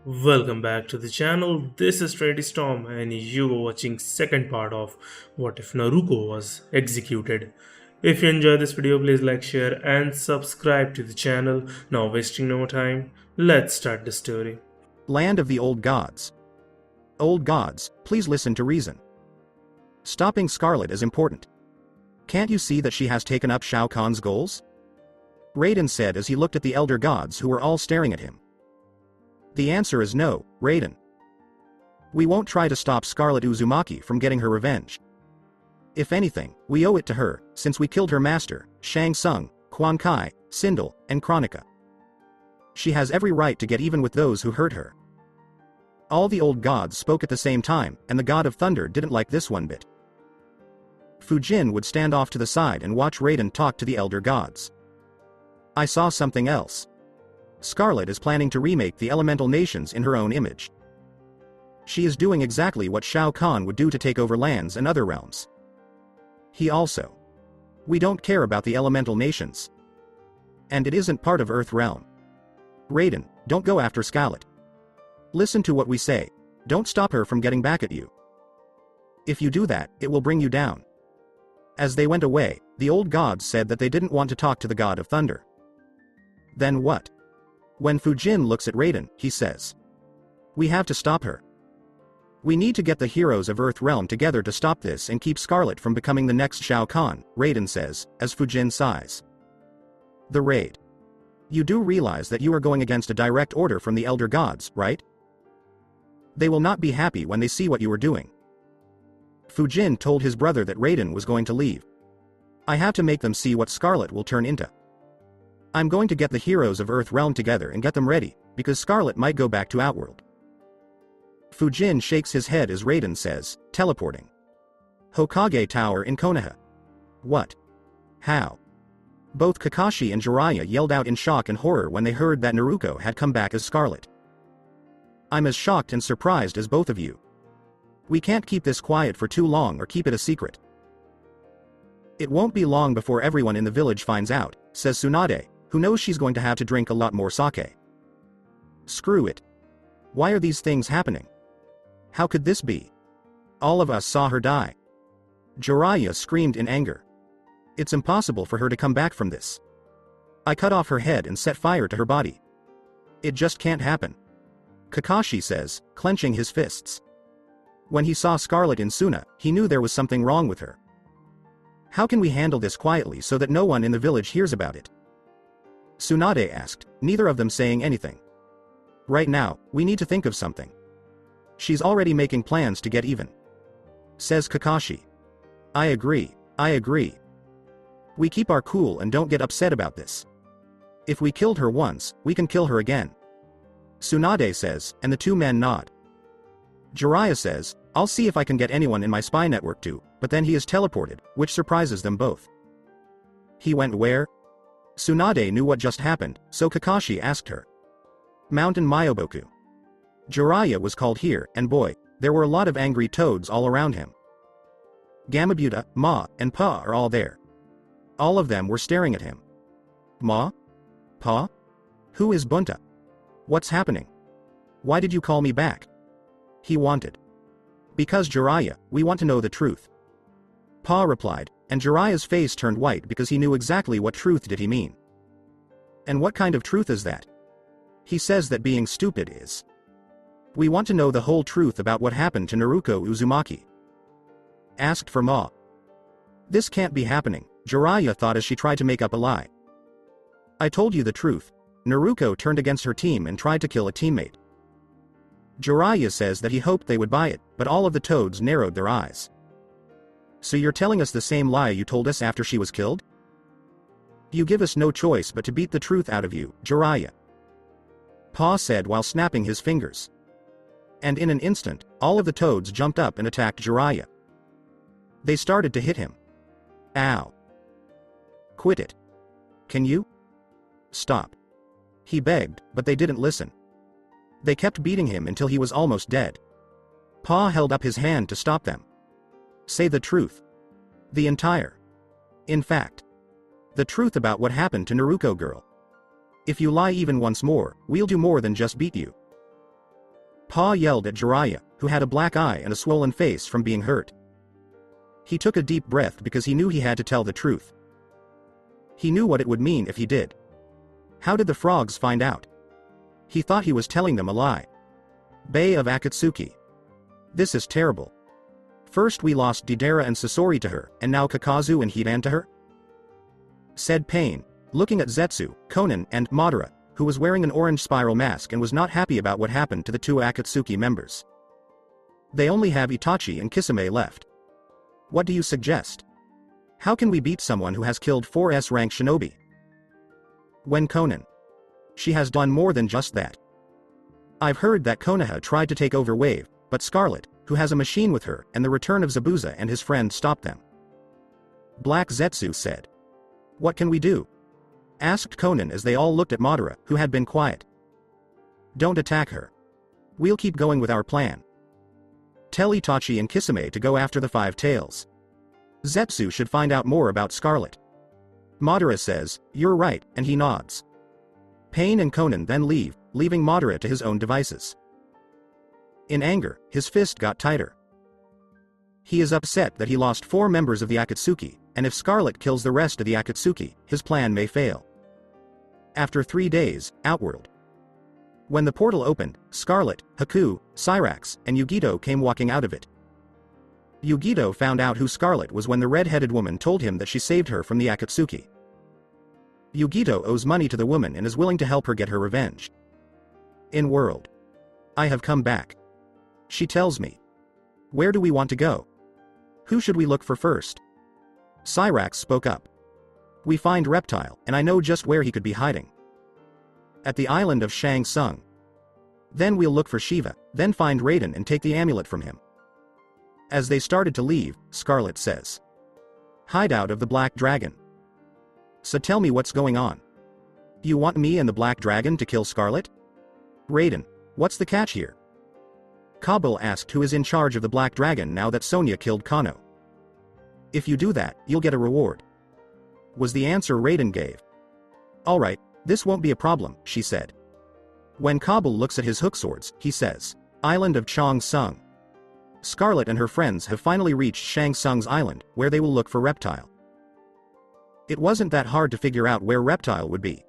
Welcome back to the channel. This is Freddy Storm, and you are watching second part of What If Naruko Was Executed. If you enjoyed this video, please like, share, and subscribe to the channel. Now, wasting no more time, let's start the story. Land of the Old Gods. Old Gods, please listen to reason. Stopping Scarlet is important. Can't you see that she has taken up Shao Kahn's goals? Raiden said as he looked at the Elder Gods who were all staring at him. The answer is no, Raiden. We won't try to stop Scarlet Uzumaki from getting her revenge. If anything, we owe it to her, since we killed her master, Shang Tsung, Quan Kai, Sindel, and Kronika. She has every right to get even with those who hurt her. All the old gods spoke at the same time, and the god of thunder didn't like this one bit. Fujin would stand off to the side and watch Raiden talk to the elder gods. I saw something else. Scarlet is planning to remake the elemental nations in her own image. She is doing exactly what Shao Kahn would do to take over lands and other realms. He also. We don't care about the elemental nations. And it isn't part of Earth realm. Raiden, don't go after Scarlet. Listen to what we say. Don't stop her from getting back at you. If you do that, it will bring you down. As they went away, the old gods said that they didn't want to talk to the god of thunder. Then what? When Fujin looks at Raiden, he says, we have to stop her. We need to get the heroes of Earth Realm together to stop this and keep Scarlet from becoming the next Shao Kahn, Raiden says, as Fujin sighs. The raid. You do realize that you are going against a direct order from the Elder Gods, right? They will not be happy when they see what you are doing. Fujin told his brother that Raiden was going to leave. I have to make them see what Scarlet will turn into. I'm going to get the heroes of Earth Realm together and get them ready, because Scarlet might go back to Outworld. Fujin shakes his head as Raiden says, teleporting. Hokage Tower in Konaha. What? How? Both Kakashi and Jiraiya yelled out in shock and horror when they heard that Naruko had come back as Scarlet. I'm as shocked and surprised as both of you. We can't keep this quiet for too long or keep it a secret. It won't be long before everyone in the village finds out, says Tsunade, who knows she's going to have to drink a lot more sake. Screw it. Why are these things happening? How could this be? All of us saw her die. Jiraiya screamed in anger. It's impossible for her to come back from this. I cut off her head and set fire to her body. It just can't happen. Kakashi says, clenching his fists. When he saw Scarlet in Suna, he knew there was something wrong with her. How can we handle this quietly so that no one in the village hears about it? Tsunade asked, neither of them saying anything. Right now, we need to think of something. She's already making plans to get even. Says Kakashi. I agree. We keep our cool and don't get upset about this. If we killed her once, we can kill her again. Tsunade says, and the two men nod. Jiraiya says, I'll see if I can get anyone in my spy network too, but then he is teleported, which surprises them both. He went where? Tsunade knew what just happened, so Kakashi asked her. Mount Myoboku. Jiraiya was called here, and boy, there were a lot of angry toads all around him. Gamabuta, Ma, and Pa are all there. All of them were staring at him. Ma? Pa? Who is Bunta? What's happening? Why did you call me back? He wanted. Because Jiraiya, we want to know the truth. Pa replied, and Jiraiya's face turned white because he knew exactly what truth did he mean. And what kind of truth is that? He says that being stupid is. We want to know the whole truth about what happened to Naruko Uzumaki. Asked for Ma. This can't be happening, Jiraiya thought as she tried to make up a lie. I told you the truth. Naruko turned against her team and tried to kill a teammate. Jiraiya says that he hoped they would buy it, but all of the toads narrowed their eyes. So you're telling us the same lie you told us after she was killed? You give us no choice but to beat the truth out of you, Jiraiya. Pa said while snapping his fingers. And in an instant, all of the toads jumped up and attacked Jiraiya. They started to hit him. Ow. Quit it. Can you? Stop. He begged, but they didn't listen. They kept beating him until he was almost dead. Pa held up his hand to stop them. Say the truth. The entire. In fact. The truth about what happened to Naruko girl. If you lie even once more, we'll do more than just beat you. Pa yelled at Jiraiya, who had a black eye and a swollen face from being hurt. He took a deep breath because he knew he had to tell the truth. He knew what it would mean if he did. How did the frogs find out? He thought he was telling them a lie. Bay of Akatsuki. This is terrible. First we lost Deidara and Sasori to her, and now Kakazu and Hidan to her? Said Pain, looking at Zetsu, Konan, and Madara, who was wearing an orange spiral mask and was not happy about what happened to the two Akatsuki members. They only have Itachi and Kisame left. What do you suggest? How can we beat someone who has killed 4 S-rank shinobi? When Konan. She has done more than just that. I've heard that Konaha tried to take over Wave, but Scarlet, who has a machine with her, and the return of Zabuza and his friend stopped them. Black Zetsu said. What can we do? Asked Konan as they all looked at Madara, who had been quiet. Don't attack her. We'll keep going with our plan. Tell Itachi and Kisame to go after the 5 tails. Zetsu should find out more about Scarlet. Madara says, you're right, and he nods. Pain and Konan then leave, leaving Madara to his own devices. In anger, his fist got tighter. He is upset that he lost 4 members of the Akatsuki, and if Scarlet kills the rest of the Akatsuki, his plan may fail. After 3 days, Outworld. When the portal opened, Scarlet, Haku, Cyrax, and Yugito came walking out of it. Yugito found out who Scarlet was when the red-headed woman told him that she saved her from the Akatsuki. Yugito owes money to the woman and is willing to help her get her revenge. In world. I have come back. She tells me. Where do we want to go? Who should we look for first? Cyrax spoke up. We find Reptile, and I know just where he could be hiding. At the island of Shang Tsung. Then we'll look for Sheeva, then find Raiden and take the amulet from him. As they started to leave, Scarlet says. Hideout of the Black Dragon. So tell me what's going on. You want me and the Black Dragon to kill Scarlet? Raiden, what's the catch here? Kabul asked who is in charge of the Black Dragon now that Sonya killed Kano. If you do that, you'll get a reward. Was the answer Raiden gave. Alright, this won't be a problem, she said. When Kabul looks at his hook swords, he says, Island of Chang Sung. Scarlet and her friends have finally reached Shang Tsung's island, where they will look for Reptile. It wasn't that hard to figure out where Reptile would be.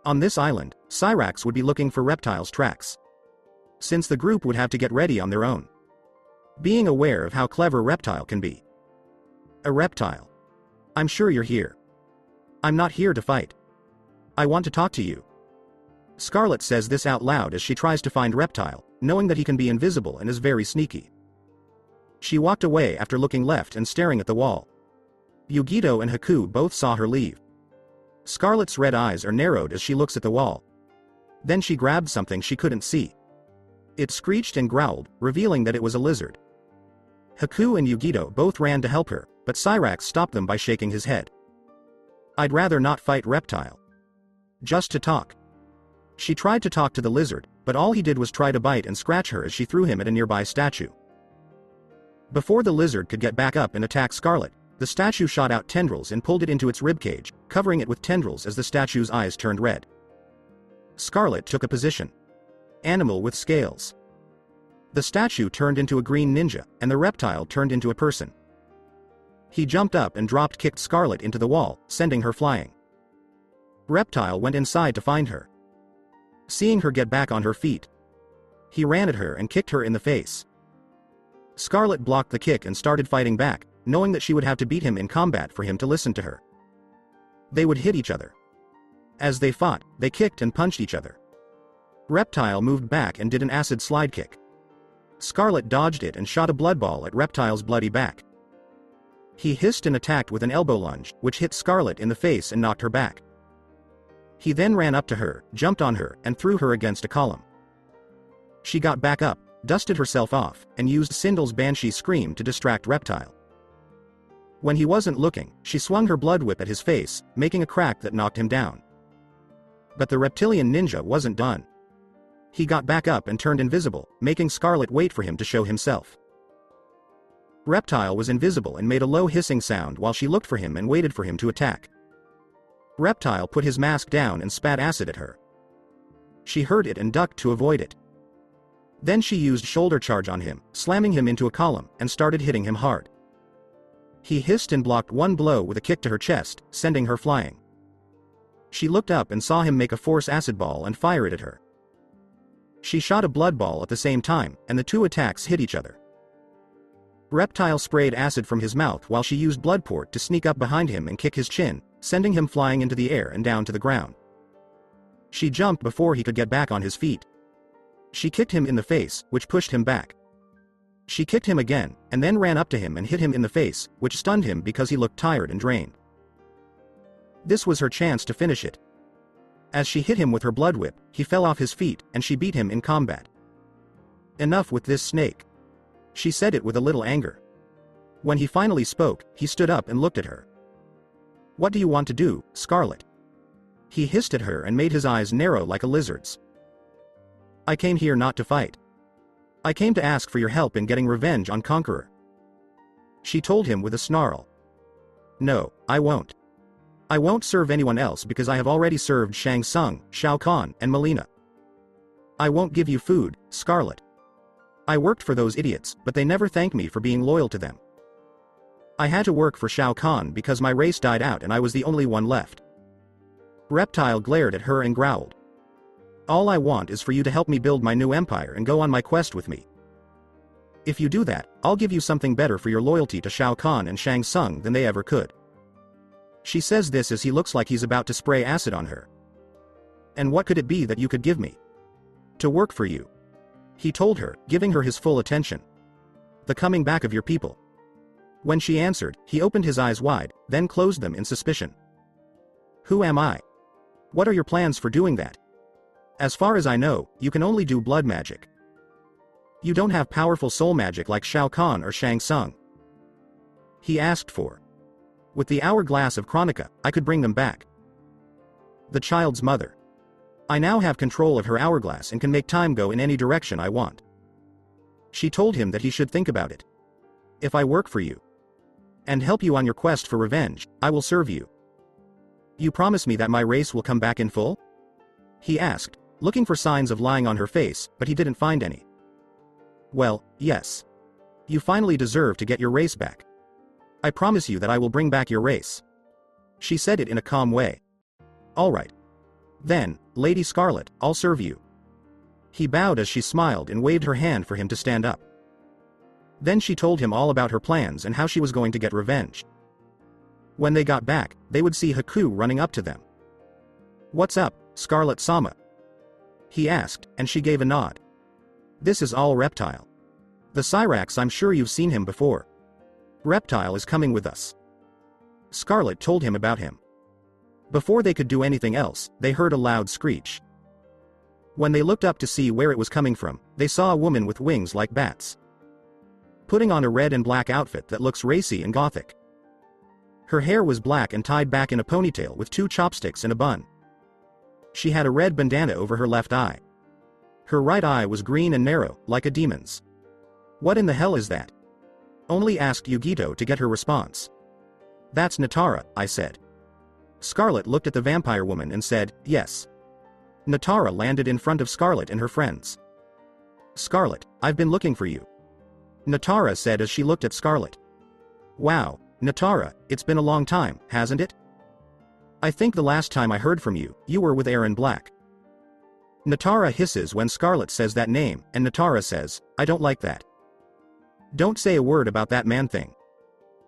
On this island, Cyrax would be looking for Reptile's tracks. Since the group would have to get ready on their own. Being aware of how clever Reptile can be. A reptile. I'm sure you're here. I'm not here to fight. I want to talk to you. Scarlet says this out loud as she tries to find Reptile, knowing that he can be invisible and is very sneaky. She walked away after looking left and staring at the wall. Yugito and Haku both saw her leave. Scarlet's red eyes are narrowed as she looks at the wall. Then she grabbed something she couldn't see. It screeched and growled, revealing that it was a lizard. Haku and Yugito both ran to help her, but Cyrax stopped them by shaking his head. I'd rather not fight Reptile. Just to talk. She tried to talk to the lizard, but all he did was try to bite and scratch her as she threw him at a nearby statue. Before the lizard could get back up and attack Scarlet, the statue shot out tendrils and pulled it into its ribcage, covering it with tendrils as the statue's eyes turned red. Scarlet took a position. Animal with scales. The statue turned into a green ninja, and the reptile turned into a person. He jumped up and kicked Scarlet into the wall, sending her flying. Reptile went inside to find her. Seeing her get back on her feet, he ran at her and kicked her in the face. Scarlet blocked the kick and started fighting back, knowing that she would have to beat him in combat for him to listen to her. They would hit each other. As they fought, they kicked and punched each other. Reptile moved back and did an acid slide kick. Scarlet dodged it and shot a blood ball at Reptile's bloody back. He hissed and attacked with an elbow lunge, which hit Scarlet in the face and knocked her back. He then ran up to her, jumped on her, and threw her against a column. She got back up, dusted herself off, and used Sindel's Banshee Scream to distract Reptile. When he wasn't looking, she swung her blood whip at his face, making a crack that knocked him down. But the reptilian ninja wasn't done. He got back up and turned invisible, making Scarlet wait for him to show himself. Reptile was invisible and made a low hissing sound while she looked for him and waited for him to attack. Reptile put his mask down and spat acid at her. She heard it and ducked to avoid it. Then she used shoulder charge on him, slamming him into a column, and started hitting him hard. He hissed and blocked one blow with a kick to her chest, sending her flying. She looked up and saw him make a force acid ball and fire it at her. She shot a blood ball at the same time, and the two attacks hit each other. Reptile sprayed acid from his mouth while she used blood port to sneak up behind him and kick his chin, sending him flying into the air and down to the ground. She jumped before he could get back on his feet. She kicked him in the face, which pushed him back. She kicked him again, and then ran up to him and hit him in the face, which stunned him because he looked tired and drained. This was her chance to finish it. As she hit him with her blood whip, he fell off his feet, and she beat him in combat. "Enough with this snake." She said it with a little anger. When he finally spoke, he stood up and looked at her. "What do you want to do, Scarlet?" He hissed at her and made his eyes narrow like a lizard's. "I came here not to fight. I came to ask for your help in getting revenge on Conqueror." She told him with a snarl. "No, I won't. I won't serve anyone else because I have already served Shang Tsung, Shao Kahn, and Mileena. I won't give you food, Scarlet. I worked for those idiots, but they never thanked me for being loyal to them. I had to work for Shao Kahn because my race died out and I was the only one left." Reptile glared at her and growled. "All I want is for you to help me build my new empire and go on my quest with me. If you do that, I'll give you something better for your loyalty to Shao Kahn and Shang Tsung than they ever could." She says this as he looks like he's about to spray acid on her. "And what could it be that you could give me?" "To work for you," he told her, giving her his full attention. "The coming back of your people." When she answered, he opened his eyes wide, then closed them in suspicion. "Who am I? What are your plans for doing that? As far as I know, you can only do blood magic. You don't have powerful soul magic like Shao Kahn or Shang Tsung." He asked for. "With the hourglass of Kronika, I could bring them back." The child's mother. "I now have control of her hourglass and can make time go in any direction I want." She told him that he should think about it. "If I work for you and help you on your quest for revenge, I will serve you. You promise me that my race will come back in full?" He asked, looking for signs of lying on her face, but he didn't find any. "Well, yes. You finally deserve to get your race back. I promise you that I will bring back your race." She said it in a calm way. "All right. Then, Lady Scarlet, I'll serve you." He bowed as she smiled and waved her hand for him to stand up. Then she told him all about her plans and how she was going to get revenge. When they got back, they would see Haku running up to them. "What's up, Scarlet-sama?" he asked, and she gave a nod. "This is all Reptile. The Cyrax, I'm sure you've seen him before. Reptile is coming with us." Scarlet told him about him. Before they could do anything else, they heard a loud screech. When they looked up to see where it was coming from, they saw a woman with wings like bats, putting on a red and black outfit that looks racy and gothic. Her hair was black and tied back in a ponytail with 2 chopsticks and a bun. She had a red bandana over her left eye. Her right eye was green and narrow, like a demon's. "What in the hell is that?" only asked Yugito to get her response. "That's Nitara," I said. Scarlet looked at the vampire woman and said, "Yes." Nitara landed in front of Scarlet and her friends. "Scarlet, I've been looking for you," Nitara said as she looked at Scarlet. "Wow, Nitara, it's been a long time, hasn't it? I think the last time I heard from you, you were with Aaron Black." Nitara hisses when Scarlet says that name, and Nitara says, "I don't like that. Don't say a word about that man thing."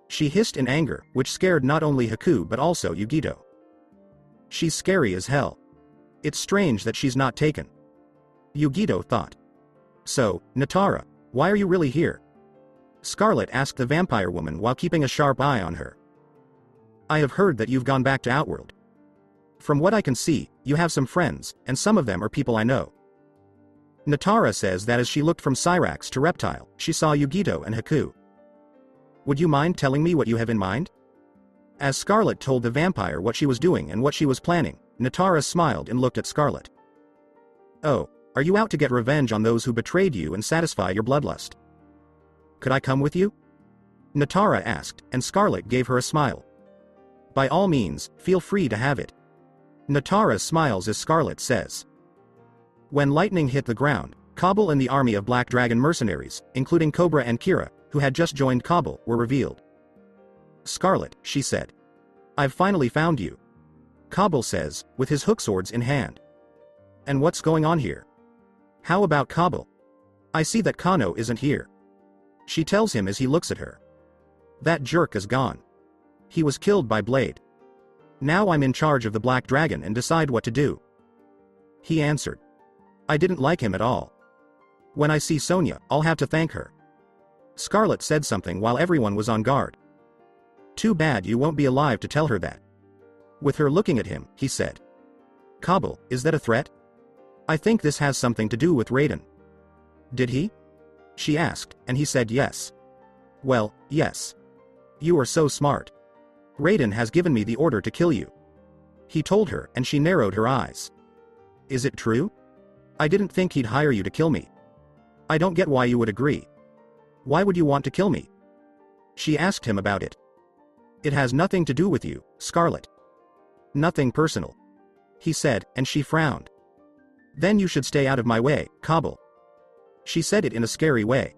She hissed in anger, which scared not only Haku but also Yugito. "She's scary as hell. It's strange that she's not taken," Yugito thought. "So, Nitara, why are you really here?" Scarlet asked the vampire woman while keeping a sharp eye on her. "I have heard that you've gone back to Outworld. From what I can see, you have some friends, and some of them are people I know." Nitara says that as she looked from Cyrax to Reptile, she saw Yugito and Haku. "Would you mind telling me what you have in mind?" As Scarlet told the vampire what she was doing and what she was planning, Nitara smiled and looked at Scarlet. "Oh, are you out to get revenge on those who betrayed you and satisfy your bloodlust? Could I come with you?" Nitara asked, and Scarlet gave her a smile. "By all means, feel free to have it." Nitara smiles as Scarlet says. When lightning hit the ground, Kabul and the army of Black Dragon mercenaries, including Cobra and Kira, who had just joined Kabul, were revealed. "Scarlet," she said. "I've finally found you," Kabul says, with his hook swords in hand. "And what's going on here? How about Kabul? I see that Kano isn't here," she tells him as he looks at her. "That jerk is gone. He was killed by Blade. Now I'm in charge of the Black Dragon and decide what to do," he answered. "I didn't like him at all. When I see Sonya, I'll have to thank her." Scarlet said something while everyone was on guard. "Too bad you won't be alive to tell her that." With her looking at him, he said, "Kabul, is that a threat? I think this has something to do with Raiden." "Did he?" she asked, and he said yes. "Well, yes. You are so smart. Raiden has given me the order to kill you," he told her, and she narrowed her eyes. "Is it true? I didn't think he'd hire you to kill me. I don't get why you would agree. Why would you want to kill me?" She asked him about it. "It has nothing to do with you, Scarlet. Nothing personal," he said, and she frowned. "Then you should stay out of my way, Kabul." She said it in a scary way.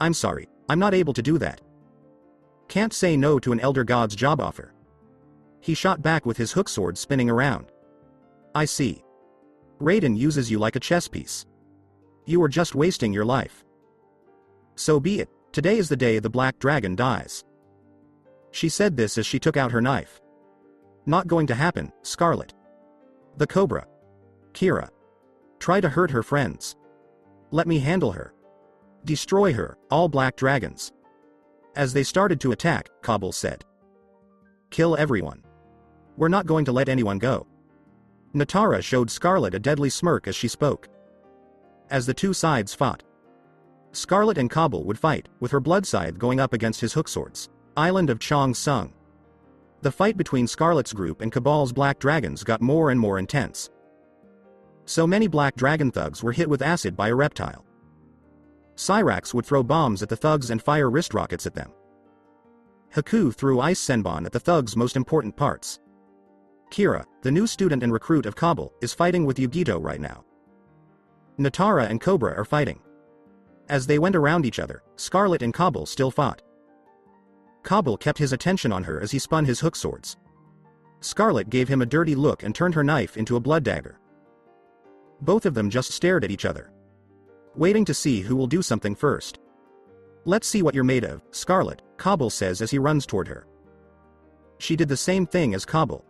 "I'm sorry, I'm not able to do that. Can't say no to an elder god's job offer." He shot back with his hook sword spinning around. "I see. Raiden uses you like a chess piece. You are just wasting your life. So be it, today is the day the Black Dragon dies." She said this as she took out her knife. "Not going to happen, Scarlet. The Cobra. Kira. Try to hurt her friends. Let me handle her. Destroy her, all Black Dragons." As they started to attack, Kabul said, "Kill everyone. We're not going to let anyone go." Nitara showed Scarlet a deadly smirk as she spoke. As the two sides fought, Scarlet and Kabul would fight, with her blood scythe going up against his hook swords. Island of Chong Sung. The fight between Scarlet's group and Cabal's Black Dragons got more and more intense. So many Black Dragon thugs were hit with acid by a reptile. Cyrax would throw bombs at the thugs and fire wrist rockets at them. Haku threw ice senbon at the thugs' most important parts. Kira, the new student and recruit of Kabul, is fighting with Yugito right now. Nitara and Cobra are fighting. As they went around each other, Scarlet and Kabul still fought. Kabul kept his attention on her as he spun his hook swords. Scarlet gave him a dirty look and turned her knife into a blood dagger. Both of them just stared at each other, waiting to see who will do something first. "Let's see what you're made of, Scarlet," Kabul says as he runs toward her. She did the same thing as Kabul.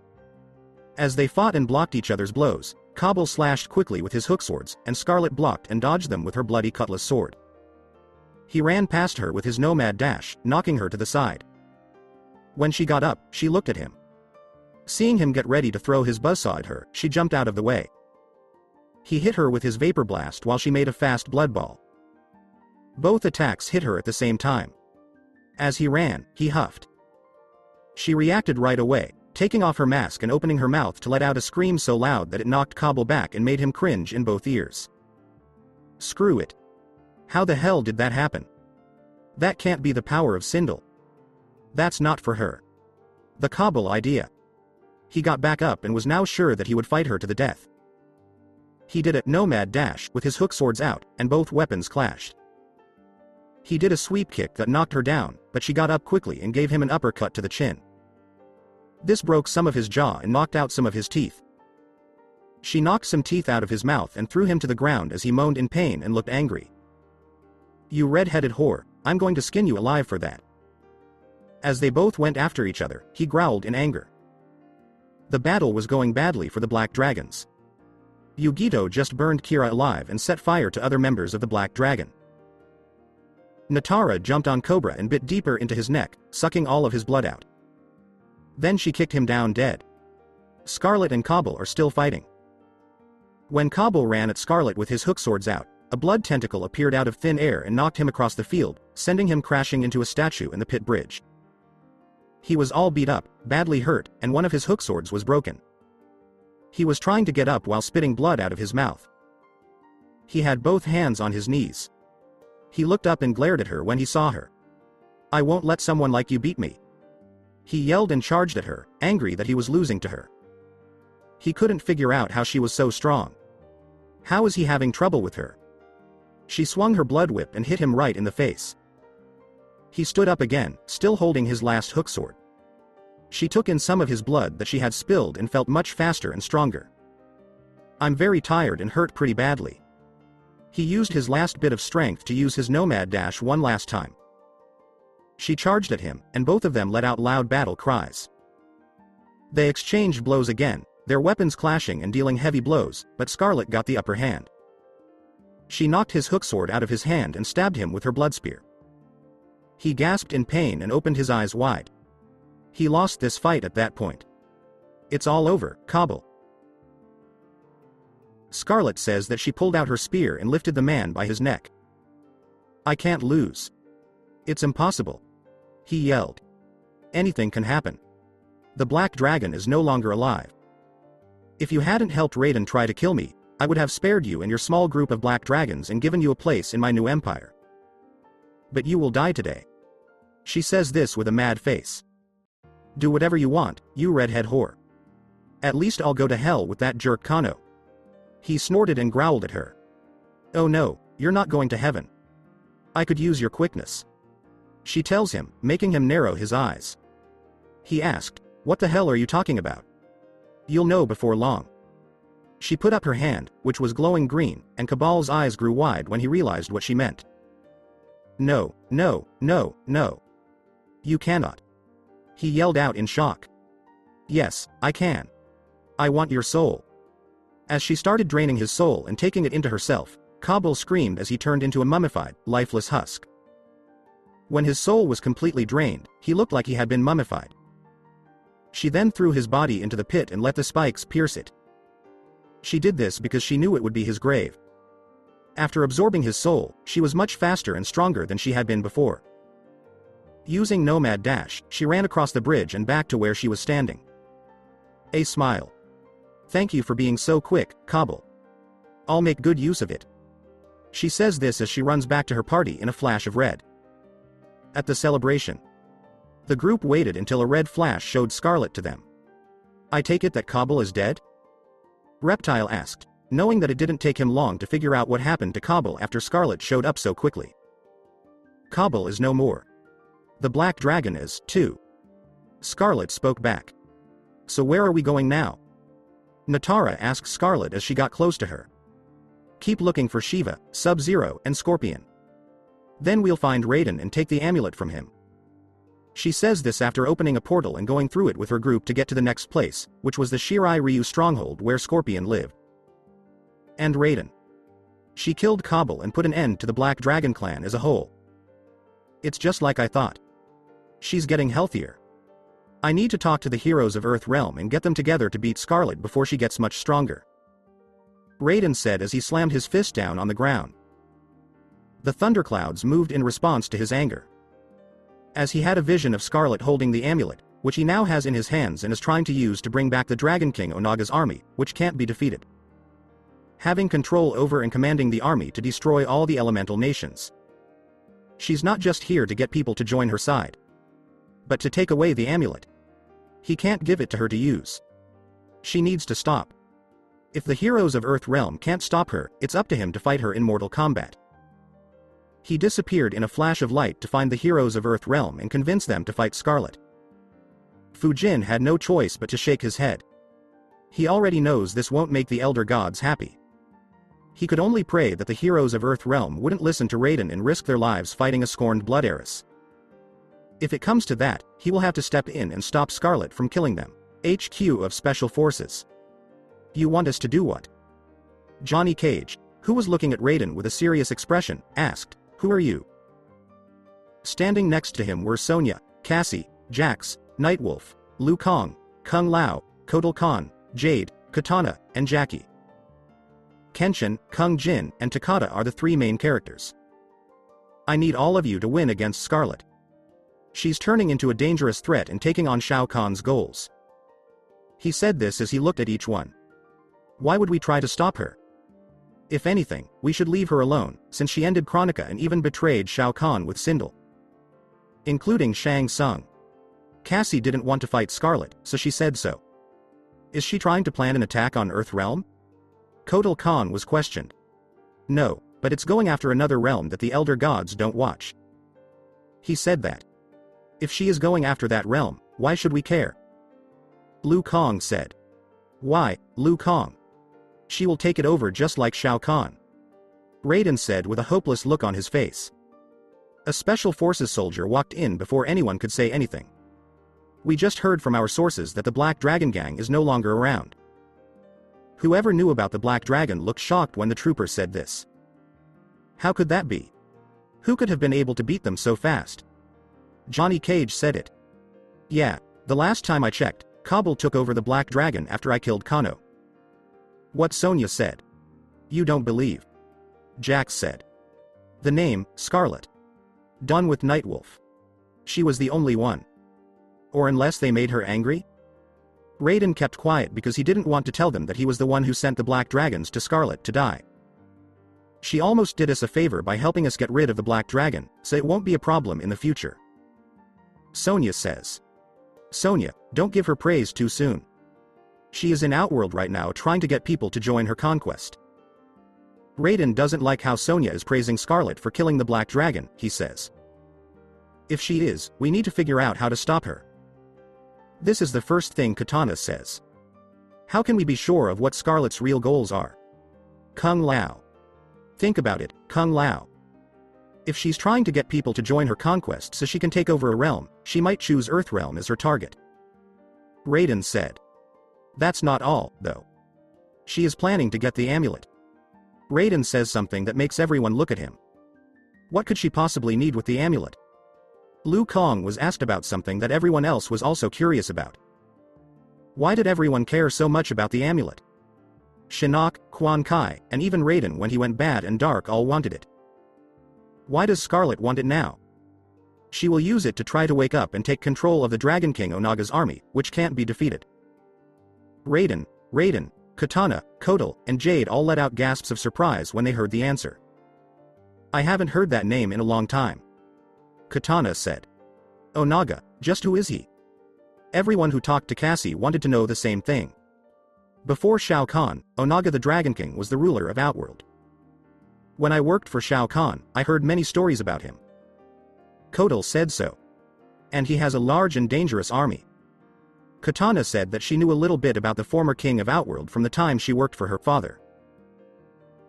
As they fought and blocked each other's blows, Kabul slashed quickly with his hook swords, and Scarlet blocked and dodged them with her bloody cutlass sword. He ran past her with his nomad dash, knocking her to the side. When she got up, she looked at him. Seeing him get ready to throw his buzzsaw at her, she jumped out of the way. He hit her with his vapor blast while she made a fast blood ball. Both attacks hit her at the same time. As he ran, he huffed. She reacted right away, taking off her mask and opening her mouth to let out a scream so loud that it knocked Kabul back and made him cringe in both ears. Screw it. How the hell did that happen? That can't be the power of Sindel. That's not for her. The Kabul idea. He got back up and was now sure that he would fight her to the death. He did a nomad dash with his hook swords out, and both weapons clashed. He did a sweep kick that knocked her down, but she got up quickly and gave him an uppercut to the chin. This broke some of his jaw and knocked out some of his teeth. She knocked some teeth out of his mouth and threw him to the ground as he moaned in pain and looked angry. "You red-headed whore, I'm going to skin you alive for that." As they both went after each other, he growled in anger. The battle was going badly for the Black Dragons. Yugito just burned Kira alive and set fire to other members of the Black Dragon. Nitara jumped on Cobra and bit deeper into his neck, sucking all of his blood out. Then she kicked him down dead. Scarlet and Kabul are still fighting. When Kabul ran at Scarlet with his hook swords out, a blood tentacle appeared out of thin air and knocked him across the field, sending him crashing into a statue in the pit bridge. He was all beat up, badly hurt, and one of his hook swords was broken. He was trying to get up while spitting blood out of his mouth. He had both hands on his knees. He looked up and glared at her when he saw her. "I won't let someone like you beat me." He yelled and charged at her, angry that he was losing to her. He couldn't figure out how she was so strong. How was he having trouble with her? She swung her blood whip and hit him right in the face. He stood up again, still holding his last hook sword. She took in some of his blood that she had spilled and felt much faster and stronger. I'm very tired and hurt pretty badly. He used his last bit of strength to use his nomad dash one last time. She charged at him, and both of them let out loud battle cries. They exchanged blows again, their weapons clashing and dealing heavy blows, but Scarlet got the upper hand. She knocked his hook sword out of his hand and stabbed him with her blood spear. He gasped in pain and opened his eyes wide. He lost this fight at that point. It's all over, Kabul. Scarlet says that she pulled out her spear and lifted the man by his neck. I can't lose. It's impossible. He yelled. Anything can happen. The black dragon is no longer alive. If you hadn't helped Raiden try to kill me, I would have spared you and your small group of black dragons and given you a place in my new empire. But you will die today. She says this with a mad face. Do whatever you want, you redhead whore. At least I'll go to hell with that jerk Kano. He snorted and growled at her. Oh no, you're not going to heaven. I could use your quickness. She tells him, making him narrow his eyes. He asked, what the hell are you talking about? You'll know before long. She put up her hand, which was glowing green, and Cabal's eyes grew wide when he realized what she meant. No, no, no, no. You cannot. He yelled out in shock. Yes, I can. I want your soul. As she started draining his soul and taking it into herself, Kabal screamed as he turned into a mummified, lifeless husk. When his soul was completely drained, he looked like he had been mummified. She then threw his body into the pit and let the spikes pierce it. She did this because she knew it would be his grave. After absorbing his soul, she was much faster and stronger than she had been before. Using Nomad Dash, she ran across the bridge and back to where she was standing. A smile. Thank you for being so quick, Kabal. I'll make good use of it. She says this as she runs back to her party in a flash of red. At the celebration, the group waited until a red flash showed Scarlet to them. I take it that Kabal is dead? Reptile asked, knowing that it didn't take him long to figure out what happened to Kabal after Scarlet showed up so quickly. Kabal is no more. The black dragon is, too. Scarlet spoke back. So where are we going now? Nitara asked Scarlet as she got close to her. Keep looking for Sheeva, Sub-Zero, and Scorpion. Then we'll find Raiden and take the amulet from him. She says this after opening a portal and going through it with her group to get to the next place, which was the Shirai Ryu stronghold where Scorpion lived. And Raiden. She killed Kabal and put an end to the Black Dragon clan as a whole. It's just like I thought. She's getting healthier. I need to talk to the heroes of Earth Realm and get them together to beat Scarlet before she gets much stronger. Raiden said as he slammed his fist down on the ground. The thunderclouds moved in response to his anger. As he had a vision of Scarlet holding the amulet, which he now has in his hands and is trying to use to bring back the Dragon King Onaga's army, which can't be defeated. Having control over and commanding the army to destroy all the elemental nations. She's not just here to get people to join her side, but to take away the amulet. He can't give it to her to use. She needs to stop. If the heroes of Earth Realm can't stop her, it's up to him to fight her in mortal combat. He disappeared in a flash of light to find the heroes of Earth Realm and convince them to fight Scarlet. Fujin had no choice but to shake his head. He already knows this won't make the Elder Gods happy. He could only pray that the heroes of Earth Realm wouldn't listen to Raiden and risk their lives fighting a scorned blood heiress. If it comes to that, he will have to step in and stop Scarlet from killing them. HQ of Special Forces. You want us to do what? Johnny Cage, who was looking at Raiden with a serious expression, asked, Who are you? Standing next to him were Sonya, Cassie, Jax, Nightwolf, Liu Kang, Kung Lao, Kotal Khan, Jade, Katana, and Jackie. Kenshin, Kung Jin, and Takada are the three main characters. I need all of you to win against Scarlet. She's turning into a dangerous threat and taking on Shao Kahn's goals. He said this as he looked at each one. Why would we try to stop her? If anything, we should leave her alone, since she ended Chronica and even betrayed Shao Kahn with Sindel. Including Shang Tsung. Cassie didn't want to fight Scarlet, so she said so. Is she trying to plan an attack on Earth Realm? Kotal Khan was questioned. No, but it's going after another realm that the elder gods don't watch. He said that. If she is going after that realm, why should we care? Liu Kang said. Why, Liu Kang? She will take it over just like Shao Kahn. Raiden said with a hopeless look on his face. A special forces soldier walked in before anyone could say anything. We just heard from our sources that the Black Dragon Gang is no longer around. Whoever knew about the Black Dragon looked shocked when the trooper said this. How could that be? Who could have been able to beat them so fast? Johnny Cage said it. Yeah, the last time I checked, Kabul took over the Black Dragon after I killed Kano. What Sonya said. You don't believe. Jax said. The name, Scarlet. Done with Nightwolf. She was the only one. Or unless they made her angry? Raiden kept quiet because he didn't want to tell them that he was the one who sent the Black Dragons to Scarlet to die. She almost did us a favor by helping us get rid of the Black Dragon, so it won't be a problem in the future. Sonya says. Sonya, don't give her praise too soon. She is in Outworld right now trying to get people to join her conquest. Raiden doesn't like how Sonya is praising Scarlet for killing the Black Dragon, he says. If she is, we need to figure out how to stop her. This is the first thing Katana says. How can we be sure of what Scarlet's real goals are? Kung Lao. Think about it, Kung Lao. If she's trying to get people to join her conquest so she can take over a realm, she might choose Earthrealm as her target. Raiden said. That's not all, though. She is planning to get the amulet. Raiden says something that makes everyone look at him. What could she possibly need with the amulet? Liu Kang was asked about something that everyone else was also curious about. Why did everyone care so much about the amulet? Shinnok, Quan Kai, and even Raiden when he went bad and dark all wanted it. Why does Scarlet want it now? She will use it to try to wake up and take control of the Dragon King Onaga's army, which can't be defeated. Raiden, Katana, Kotal, and Jade all let out gasps of surprise when they heard the answer. I haven't heard that name in a long time. Katana said. Onaga, just who is he? Everyone who talked to Cassie wanted to know the same thing. Before Shao Kahn, Onaga the Dragon King was the ruler of Outworld. When I worked for Shao Kahn, I heard many stories about him. Kotal said so. And he has a large and dangerous army. Katana said that she knew a little bit about the former king of Outworld from the time she worked for her father.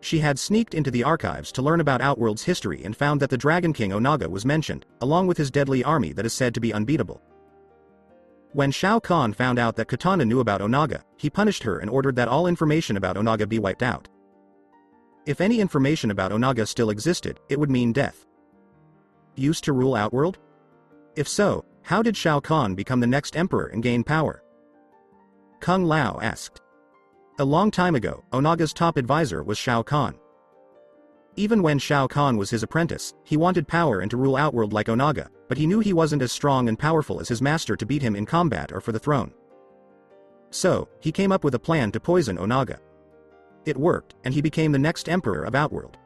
She had sneaked into the archives to learn about Outworld's history and found that the Dragon King Onaga was mentioned, along with his deadly army that is said to be unbeatable. When Shao Kahn found out that Katana knew about Onaga, he punished her and ordered that all information about Onaga be wiped out. If any information about Onaga still existed, it would mean death. Used to rule Outworld? If so, how did Shao Kahn become the next emperor and gain power? Kung Lao asked. A long time ago, Onaga's top advisor was Shao Kahn. Even when Shao Kahn was his apprentice, he wanted power and to rule Outworld like Onaga, but he knew he wasn't as strong and powerful as his master to beat him in combat or for the throne. So, he came up with a plan to poison Onaga. It worked, and he became the next emperor of Outworld.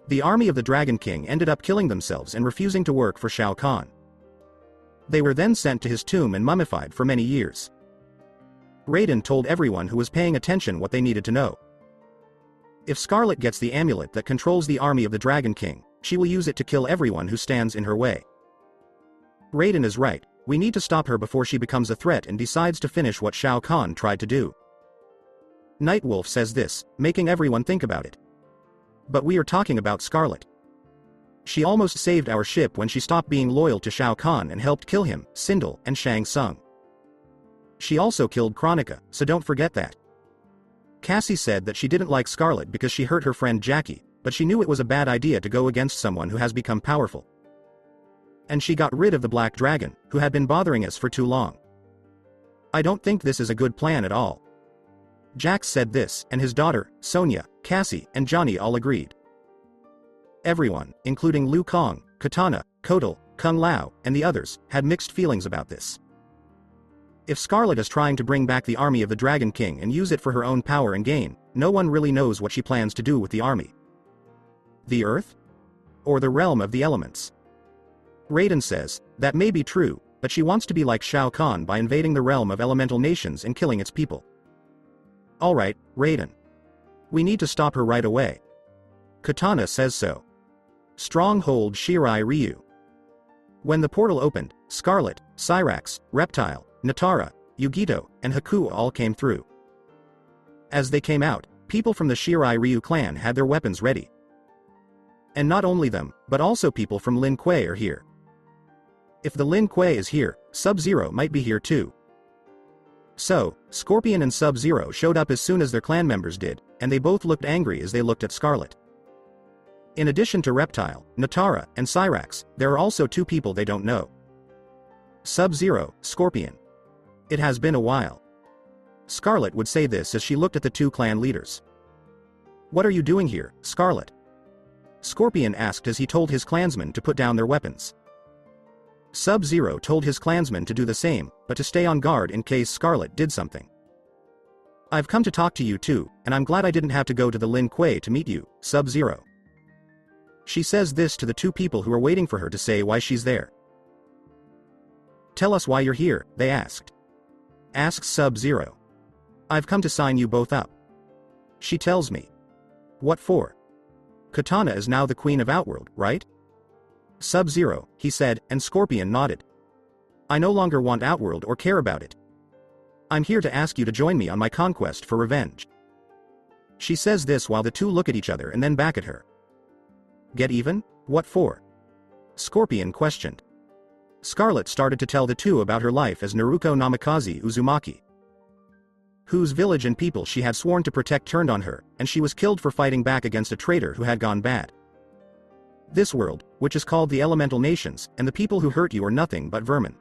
The army of the Dragon King ended up killing themselves and refusing to work for Shao Kahn. They were then sent to his tomb and mummified for many years. Raiden told everyone who was paying attention what they needed to know. If Scarlet gets the amulet that controls the army of the Dragon King, she will use it to kill everyone who stands in her way. Raiden is right, we need to stop her before she becomes a threat and decides to finish what Shao Kahn tried to do. Nightwolf says this, making everyone think about it. But we are talking about Scarlet. She almost saved our ship when she stopped being loyal to Shao Kahn and helped kill him, Sindel, and Shang Tsung. She also killed Kronika, so don't forget that. Cassie said that she didn't like Scarlet because she hurt her friend Jackie, but she knew it was a bad idea to go against someone who has become powerful. And she got rid of the Black Dragon, who had been bothering us for too long. I don't think this is a good plan at all. Jax said this, and his daughter, Sonya, Cassie, and Johnny all agreed. Everyone, including Liu Kang, Katana, Kotal, Kung Lao, and the others, had mixed feelings about this. If Scarlet is trying to bring back the army of the Dragon King and use it for her own power and gain, no one really knows what she plans to do with the army. The Earth? Or the realm of the elements? Raiden says, that may be true, but she wants to be like Shao Kahn by invading the realm of elemental nations and killing its people. Alright, Raiden. We need to stop her right away. Katana says so. Stronghold Shirai Ryu. When the portal opened, Scarlet, Cyrax, Reptile, Nitara, Yugito, and Haku all came through. As they came out, people from the Shirai Ryu clan had their weapons ready. And not only them, but also people from Lin Kuei are here. If the Lin Kuei is here, Sub-Zero might be here too. So, Scorpion and Sub-Zero showed up as soon as their clan members did, and they both looked angry as they looked at Scarlet. In addition to Reptile, Nitara, and Cyrax, there are also two people they don't know. Sub-Zero, Scorpion. It has been a while. Scarlet would say this as she looked at the two clan leaders. What are you doing here, Scarlet? Scorpion asked as he told his clansmen to put down their weapons. Sub-Zero told his clansmen to do the same, but to stay on guard in case Scarlet did something. I've come to talk to you too, and I'm glad I didn't have to go to the Lin Kuei to meet you, Sub-Zero. She says this to the two people who are waiting for her to say why she's there. Tell us why you're here, they asked. Asks Sub-Zero. I've come to sign you both up. She tells me. What for? Katana is now the queen of Outworld, right? Sub-Zero, he said, and Scorpion nodded. I no longer want Outworld or care about it. I'm here to ask you to join me on my conquest for revenge. She says this while the two look at each other and then back at her. Get even? What for? Scorpion questioned. Scarlet started to tell the two about her life as Naruko Namikaze Uzumaki, whose village and people she had sworn to protect turned on her, and she was killed for fighting back against a traitor who had gone bad. This world, which is called the Elemental Nations, and the people who hurt you are nothing but vermin,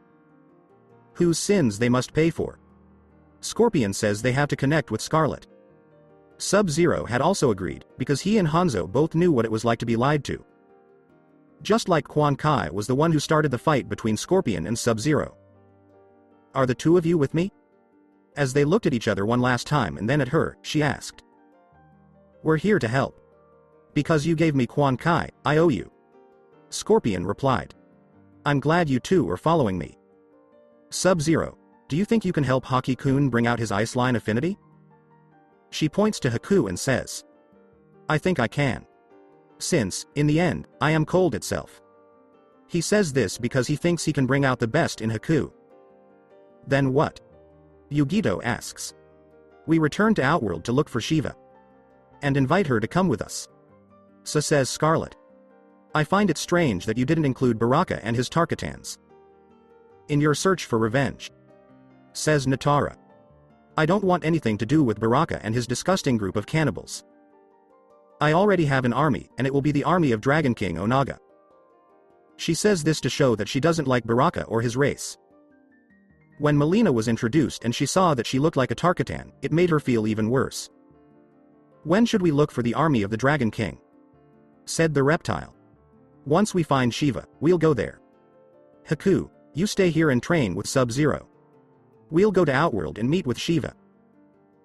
whose sins they must pay for. Scorpion says they have to connect with Scarlet. Sub-Zero had also agreed, because he and Hanzo both knew what it was like to be lied to. Just like Quan Kai was the one who started the fight between Scorpion and Sub-Zero. Are the two of you with me? As they looked at each other one last time and then at her, she asked. We're here to help. Because you gave me Quan Kai, I owe you. Scorpion replied. I'm glad you two are following me. Sub-Zero, do you think you can help Haki-kun bring out his ice line affinity? She points to Haku and says. I think I can. Since, in the end, I am cold itself. He says this because he thinks he can bring out the best in Haku. Then what? Yugito asks. We return to Outworld to look for Sheeva. And invite her to come with us. So says Scarlet. I find it strange that you didn't include Baraka and his Tarkatans in your search for revenge. Says Nitara. I don't want anything to do with Baraka and his disgusting group of cannibals. I already have an army, and it will be the army of Dragon King Onaga. She says this to show that she doesn't like Baraka or his race. When Mileena was introduced and she saw that she looked like a Tarkatan, it made her feel even worse. When should we look for the army of the Dragon King? Said the reptile. Once we find Sheeva, we'll go there. Haku, you stay here and train with Sub-Zero. We'll go to Outworld and meet with Sheeva.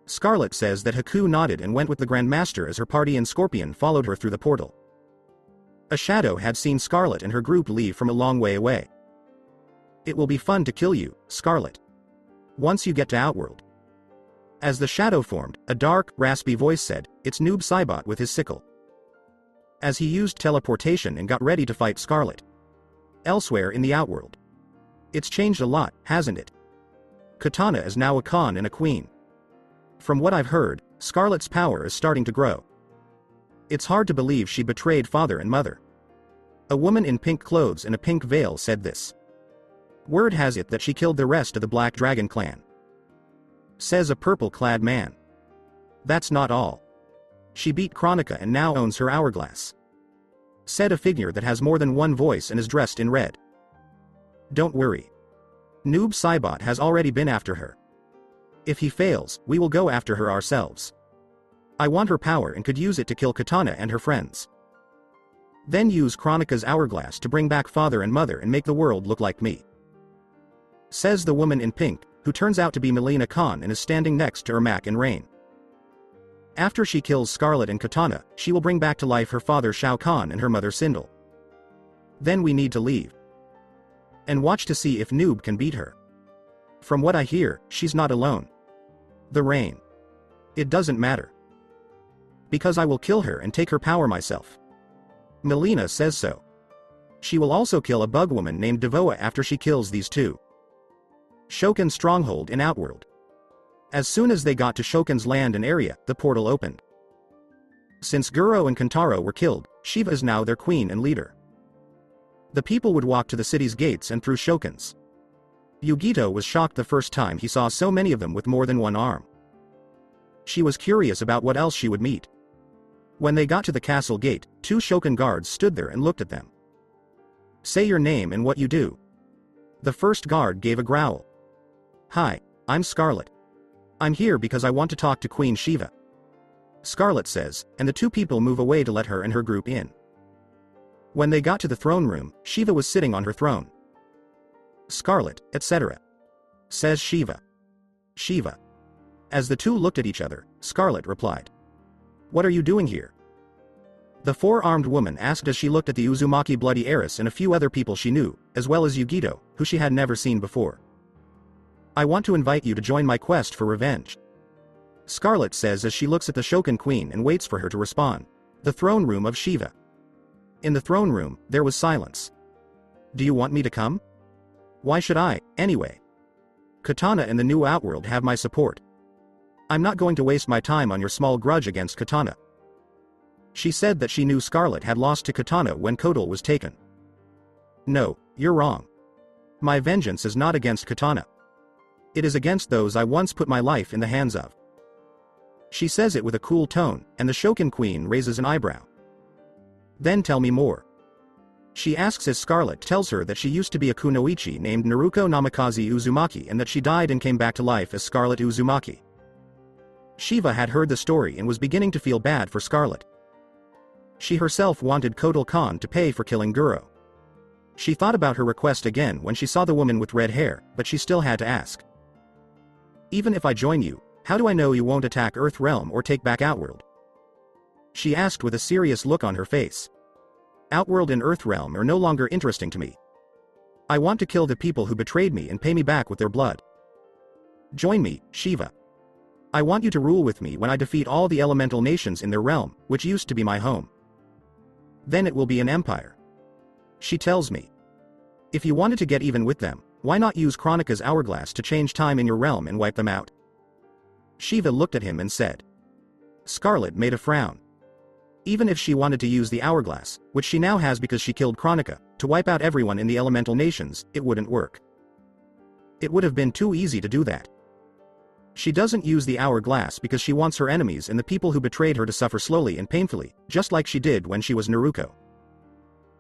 Scarlet says that Haku nodded and went with the Grandmaster as her party and Scorpion followed her through the portal. A shadow had seen Scarlet and her group leave from a long way away. It will be fun to kill you, Scarlet. Once you get to Outworld. As the shadow formed, a dark, raspy voice said, it's Noob Saibot with his sickle. As he used teleportation and got ready to fight Scarlet. Elsewhere in the Outworld. It's changed a lot, hasn't it? Katana is now a Khan and a queen. From what I've heard, Scarlet's power is starting to grow. It's hard to believe she betrayed father and mother. A woman in pink clothes and a pink veil said this. Word has it that she killed the rest of the Black Dragon clan. Says a purple-clad man. That's not all. She beat Kronika and now owns her hourglass. Said a figure that has more than one voice and is dressed in red. Don't worry. Noob Saibot has already been after her. If he fails, we will go after her ourselves. I want her power and could use it to kill Katana and her friends. Then use Kronika's hourglass to bring back father and mother and make the world look like me. Says the woman in pink, who turns out to be Mileena Khan and is standing next to Ermac and Rain. After she kills Scarlet and Katana, she will bring back to life her father Shao Kahn and her mother Sindel. Then we need to leave. And watch to see if Noob can beat her. From what I hear, she's not alone. The Rain. It doesn't matter. Because I will kill her and take her power myself. Mileena says so. She will also kill a bug woman named Devoa after she kills these two. Shokun's stronghold in Outworld. As soon as they got to Shokun's land and area, the portal opened. Since Guro and Kentaro were killed, Sheeva is now their queen and leader. The people would walk to the city's gates and through Shokun's. Yugito was shocked the first time he saw so many of them with more than one arm. She was curious about what else she would meet. When they got to the castle gate, 2 Shogun guards stood there and looked at them. Say your name and what you do. The first guard gave a growl. Hi, I'm Scarlet. I'm here because I want to talk to Queen Sheeva. Scarlet says, and the 2 people move away to let her and her group in. When they got to the throne room, Sheeva was sitting on her throne. Scarlet, etc. Says Sheeva. Sheeva. As the 2 looked at each other, Scarlet replied. What are you doing here? The 4-armed woman asked as she looked at the Uzumaki bloody heiress and a few other people she knew, as well as Yugito, who she had never seen before. I want to invite you to join my quest for revenge. Scarlet says as she looks at the Shogun Queen and waits for her to respond. The throne room of Sheeva. In the throne room, there was silence. Do you want me to come? Why should I, anyway? Katana and the new Outworld have my support. I'm not going to waste my time on your small grudge against Katana. She said that she knew Scarlet had lost to Katana when Kotal was taken. No, you're wrong. My vengeance is not against Katana. It is against those I once put my life in the hands of. She says it with a cool tone, and the Shogun Queen raises an eyebrow. Then tell me more. She asks as Scarlet tells her that she used to be a kunoichi named Naruko Namikaze Uzumaki and that she died and came back to life as Scarlet Uzumaki. Sheeva had heard the story and was beginning to feel bad for Scarlet. She herself wanted Kotal Khan to pay for killing Guro. She thought about her request again when she saw the woman with red hair, but she still had to ask. Even if I join you, how do I know you won't attack Earth Realm or take back Outworld? She asked with a serious look on her face. Outworld and Earth Realm are no longer interesting to me. I want to kill the people who betrayed me and pay me back with their blood. Join me, Sheeva. I want you to rule with me when I defeat all the elemental nations in their realm, which used to be my home. Then it will be an empire. She tells me. If you wanted to get even with them, why not use Kronika's hourglass to change time in your realm and wipe them out? Sheeva looked at him and said. Scarlet made a frown. Even if she wanted to use the hourglass, which she now has because she killed Kronika, to wipe out everyone in the elemental nations, it wouldn't work. It would have been too easy to do that. She doesn't use the hourglass because she wants her enemies and the people who betrayed her to suffer slowly and painfully, just like she did when she was Naruko.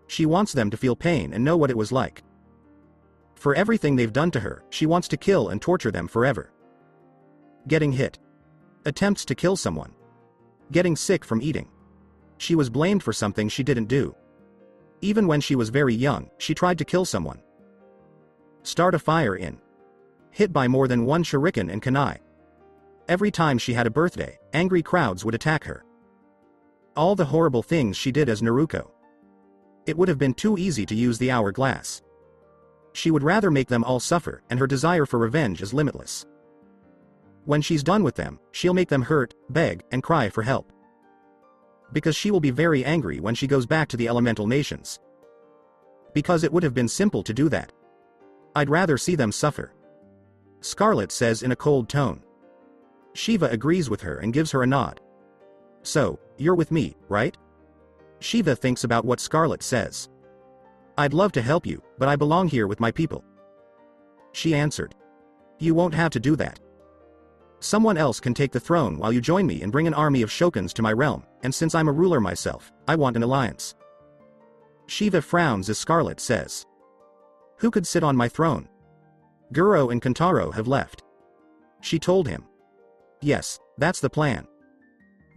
She wants them to feel pain and know what it was like. For everything they've done to her, she wants to kill and torture them forever. Getting hit. Attempts to kill someone. Getting sick from eating. She was blamed for something she didn't do. Even when she was very young, she tried to kill someone. Start a fire in. Hit by more than one shuriken and kunai. Every time she had a birthday, angry crowds would attack her. All the horrible things she did as Naruko. It would have been too easy to use the hourglass. She would rather make them all suffer, and her desire for revenge is limitless. When she's done with them, she'll make them hurt, beg, and cry for help. Because she will be very angry when she goes back to the elemental nations. Because it would have been simple to do that. I'd rather see them suffer. Scarlet says in a cold tone. Sheeva agrees with her and gives her a nod. So, you're with me, right? Sheeva thinks about what Scarlet says. I'd love to help you, but I belong here with my people. She answered. You won't have to do that. Someone else can take the throne while you join me and bring an army of shokuns to my realm, and since I'm a ruler myself, I want an alliance. Sheeva frowns as Scarlet says. Who could sit on my throne? Guro and Kentaro have left. She told him. Yes, that's the plan.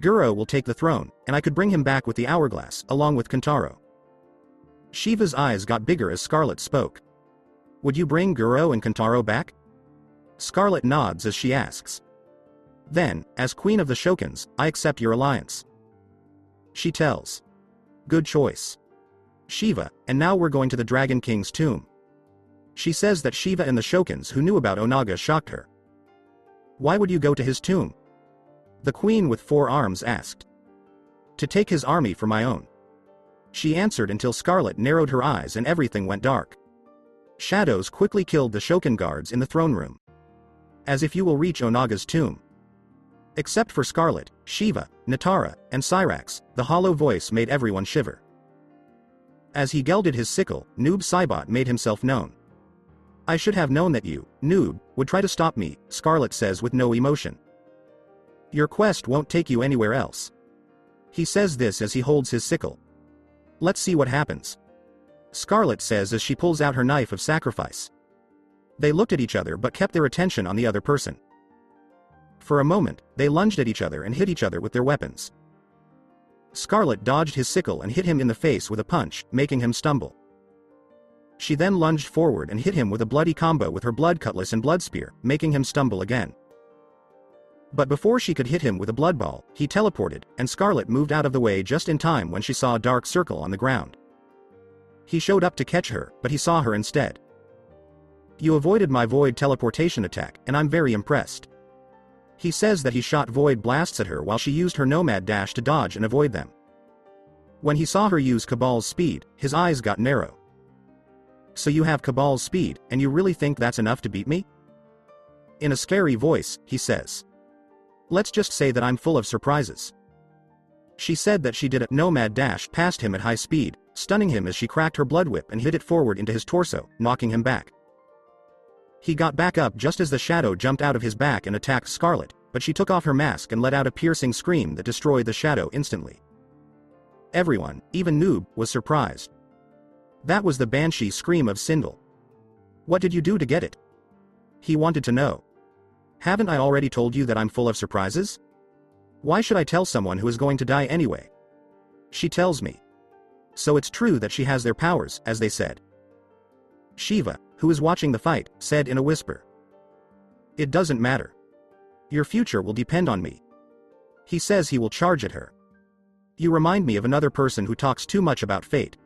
Guro will take the throne, and I could bring him back with the hourglass, along with Kentaro. Sheeva's eyes got bigger as Scarlet spoke. Would you bring Guro and Kentaro back? Scarlet nods as she asks. Then, as Queen of the Shokuns, I accept your alliance. She tells. Good choice. Sheeva, and now we're going to the Dragon King's tomb. She says that Sheeva and the Shokuns who knew about Onaga shocked her. Why would you go to his tomb? The Queen with 4 arms asked. To take his army for my own. She answered until Scarlet narrowed her eyes and everything went dark. Shadows quickly killed the Shokin guards in the throne room. As if you will reach Onaga's tomb. Except for Scarlet, Sheeva, Nitara, and Cyrax, the hollow voice made everyone shiver. As he gelded his sickle, Noob Saibot made himself known. I should have known that you, Noob, would try to stop me, Scarlet says with no emotion. Your quest won't take you anywhere else. He says this as he holds his sickle. Let's see what happens. Scarlet says as she pulls out her knife of sacrifice. They looked at each other but kept their attention on the other person. For a moment, they lunged at each other and hit each other with their weapons. Scarlet dodged his sickle and hit him in the face with a punch, making him stumble. She then lunged forward and hit him with a bloody combo with her blood cutlass and blood spear, making him stumble again. But before she could hit him with a blood ball, he teleported, and Scarlet moved out of the way just in time when she saw a dark circle on the ground. He showed up to catch her, but he saw her instead. You avoided my void teleportation attack, and I'm very impressed. He says that he shot void blasts at her while she used her nomad dash to dodge and avoid them. When he saw her use Cabal's speed, his eyes got narrow. So you have Cabal's speed, and you really think that's enough to beat me? In a scary voice, he says. Let's just say that I'm full of surprises. She said that she did a nomad dash past him at high speed, stunning him as she cracked her blood whip and hit it forward into his torso, knocking him back. He got back up just as the shadow jumped out of his back and attacked Scarlet, but she took off her mask and let out a piercing scream that destroyed the shadow instantly. Everyone, even Noob, was surprised. That was the Banshee scream of Sindel. What did you do to get it? He wanted to know. Haven't I already told you that I'm full of surprises? Why should I tell someone who is going to die anyway? She tells me. So it's true that she has their powers, as they said. Sheeva, who is watching the fight, said in a whisper. It doesn't matter. Your future will depend on me. He says he will charge at her. You remind me of another person who talks too much about fate.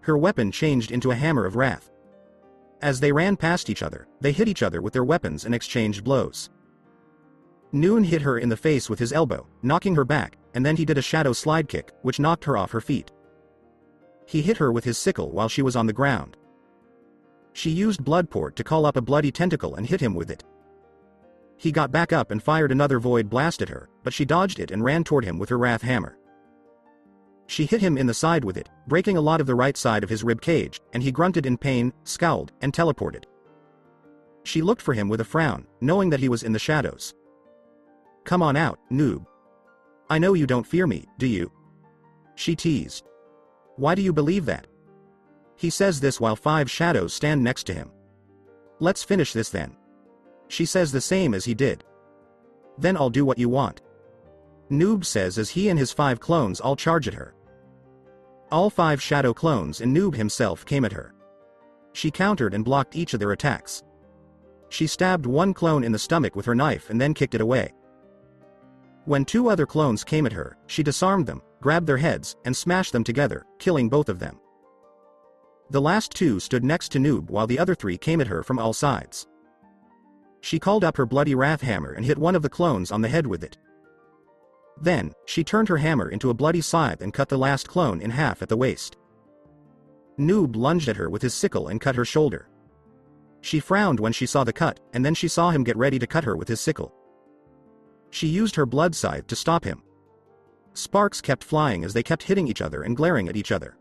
Her weapon changed into a hammer of wrath. As they ran past each other, they hit each other with their weapons and exchanged blows. Noon hit her in the face with his elbow, knocking her back, and then he did a shadow slide kick, which knocked her off her feet. He hit her with his sickle while she was on the ground. She used Bloodport to call up a bloody tentacle and hit him with it. He got back up and fired another void blast at her, but she dodged it and ran toward him with her wrath hammer. She hit him in the side with it, breaking a lot of the right side of his rib cage, and he grunted in pain, scowled, and teleported. She looked for him with a frown, knowing that he was in the shadows. Come on out, noob. I know you don't fear me, do you? She teased. Why do you believe that? He says this while 5 shadows stand next to him. Let's finish this then. She says the same as he did. Then I'll do what you want. Noob says as he and his 5 clones all charge at her. All 5 shadow clones and Noob himself came at her. She countered and blocked each of their attacks. She stabbed one clone in the stomach with her knife and then kicked it away. When 2 other clones came at her, she disarmed them, grabbed their heads, and smashed them together, killing both of them. The last 2 stood next to Noob while the other 3 came at her from all sides. She called up her bloody wrath hammer and hit one of the clones on the head with it. Then, she turned her hammer into a bloody scythe and cut the last clone in half at the waist. Noob lunged at her with his sickle and cut her shoulder. She frowned when she saw the cut, and then she saw him get ready to cut her with his sickle. She used her blood scythe to stop him. Sparks kept flying as they kept hitting each other and glaring at each other.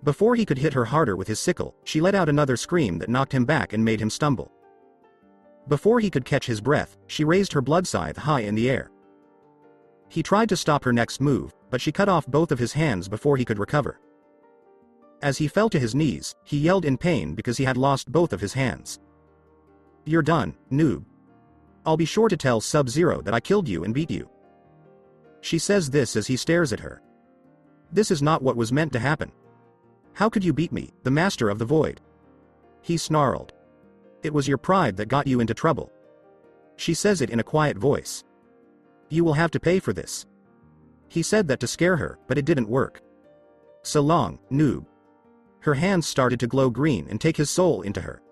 Before he could hit her harder with his sickle, she let out another scream that knocked him back and made him stumble. Before he could catch his breath, she raised her blood scythe high in the air. He tried to stop her next move, but she cut off both of his hands before he could recover. As he fell to his knees, he yelled in pain because he had lost both of his hands. You're done, noob. I'll be sure to tell Sub-Zero that I killed you and beat you. She says this as he stares at her. This is not what was meant to happen. How could you beat me, the master of the void? He snarled. It was your pride that got you into trouble. She says it in a quiet voice. You will have to pay for this. He said that to scare her, but it didn't work. So long, noob. Her hands started to glow green and take his soul into her.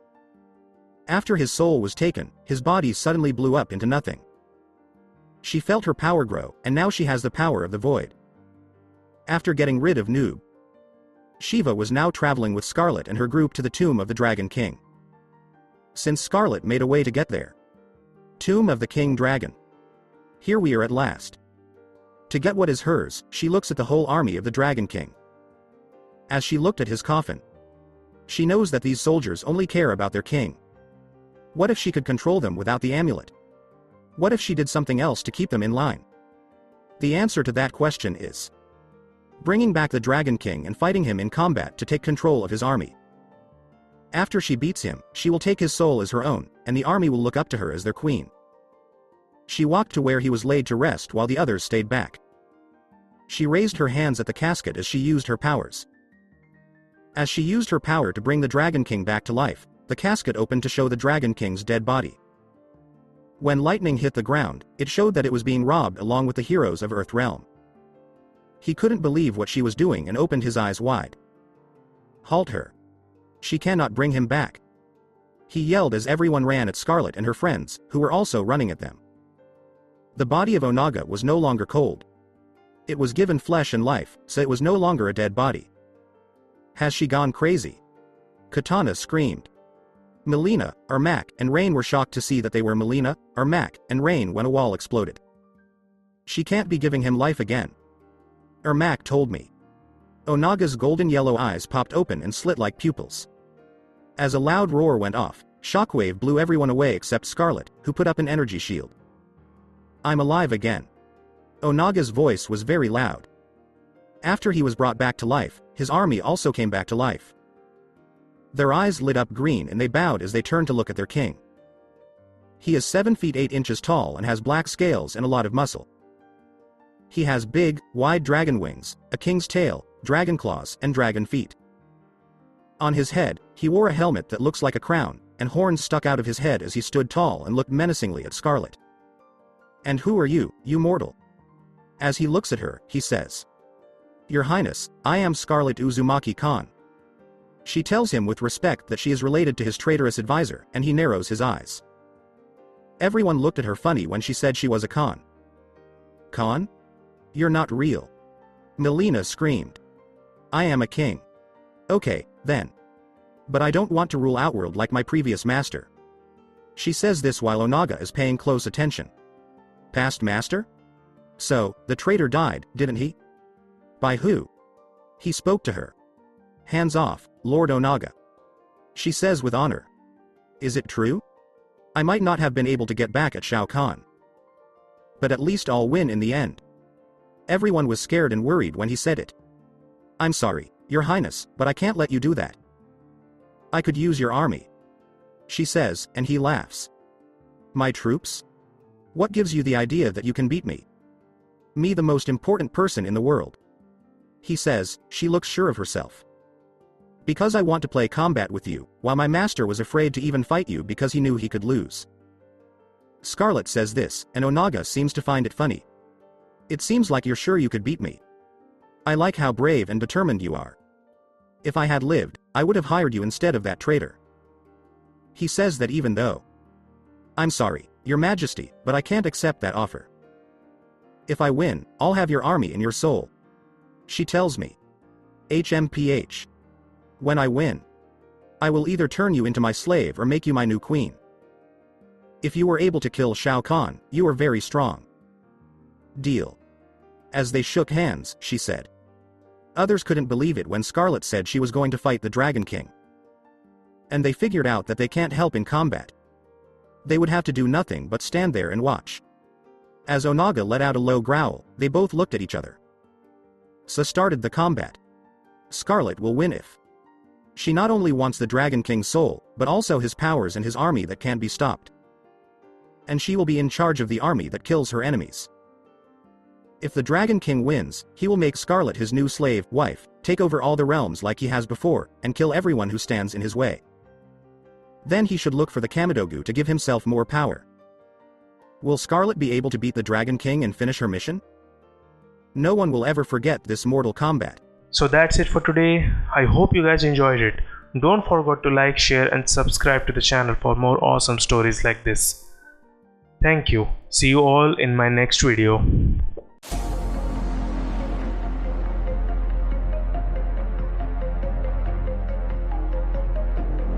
After his soul was taken, his body suddenly blew up into nothing. She felt her power grow, and now she has the power of the void. After getting rid of Noob, Sheeva was now traveling with Scarlet and her group to the tomb of the Dragon King. Since Scarlet made a way to get there. Tomb of the King Dragon. Here we are at last. To get what is hers, she looks at the whole army of the Dragon King. As she looked at his coffin, she knows that these soldiers only care about their king. What if she could control them without the amulet? What if she did something else to keep them in line? The answer to that question is bringing back the Dragon King and fighting him in combat to take control of his army. After she beats him, she will take his soul as her own, and the army will look up to her as their queen. She walked to where he was laid to rest while the others stayed back. She raised her hands at the casket as she used her powers. As she used her power to bring the Dragon King back to life, the casket opened to show the Dragon King's dead body. When lightning hit the ground, it showed that it was being robbed along with the heroes of Earth Realm. He couldn't believe what she was doing and opened his eyes wide. Halt her. She cannot bring him back. He yelled as everyone ran at Scarlet and her friends, who were also running at them. The body of Onaga was no longer cold. It was given flesh and life, so it was no longer a dead body. Has she gone crazy? Katana screamed. Mileena, Ermac, and Rain were shocked to see that they were Mileena, Ermac, and Rain when a wall exploded. She can't be giving him life again. Ermac told me. Onaga's golden yellow eyes popped open and slit like pupils. As a loud roar went off, shockwave blew everyone away except Scarlet, who put up an energy shield. I'm alive again. Onaga's voice was very loud. After he was brought back to life, his army also came back to life. Their eyes lit up green and they bowed as they turned to look at their king. He is 7 feet 8 inches tall and has black scales and a lot of muscle. He has big, wide dragon wings, a king's tail, dragon claws, and dragon feet. On his head, he wore a helmet that looks like a crown, and horns stuck out of his head as he stood tall and looked menacingly at Scarlet. And who are you, you mortal? As he looks at her, he says, Your Highness, I am Scarlet Uzumaki Khan. She tells him with respect that she is related to his traitorous advisor, and he narrows his eyes. Everyone looked at her funny when she said she was a Khan. Khan? You're not real. Mileena screamed. I am a king. Okay, then. But I don't want to rule Outworld like my previous master. She says this while Onaga is paying close attention. Past master? So, the traitor died, didn't he? By who? He spoke to her. Hands off, Lord Onaga. She says with honor. Is it true? I might not have been able to get back at Shao Kahn. But at least I'll win in the end. Everyone was scared and worried when he said it. I'm sorry, Your Highness, but I can't let you do that. I could use your army. She says, and he laughs. My troops? What gives you the idea that you can beat me? Me, the most important person in the world. He says, she looks sure of herself. Because I want to play combat with you, while my master was afraid to even fight you because he knew he could lose. Scarlet says this, and Onaga seems to find it funny. It seems like you're sure you could beat me. I like how brave and determined you are. If I had lived, I would have hired you instead of that traitor. He says that even though. I'm sorry, Your Majesty, but I can't accept that offer. If I win, I'll have your army and your soul. She tells me. HMPH. When I win, I will either turn you into my slave or make you my new queen. If you were able to kill Shao Kahn, you are very strong. Deal. As they shook hands, she said. Others couldn't believe it when Scarlet said she was going to fight the Dragon King. And they figured out that they can't help in combat. They would have to do nothing but stand there and watch. As Onaga let out a low growl, they both looked at each other. So started the combat. Scarlet will win if. She not only wants the Dragon King's soul, but also his powers and his army that can't be stopped. And she will be in charge of the army that kills her enemies. If the Dragon King wins, he will make Scarlet his new slave, wife, take over all the realms like he has before, and kill everyone who stands in his way. Then he should look for the Kamidogu to give himself more power. Will Scarlet be able to beat the Dragon King and finish her mission? No one will ever forget this mortal combat. So that's it for today. I hope you guys enjoyed it. Don't forget to like, share and subscribe to the channel for more awesome stories like this. Thank you. See you all in my next video.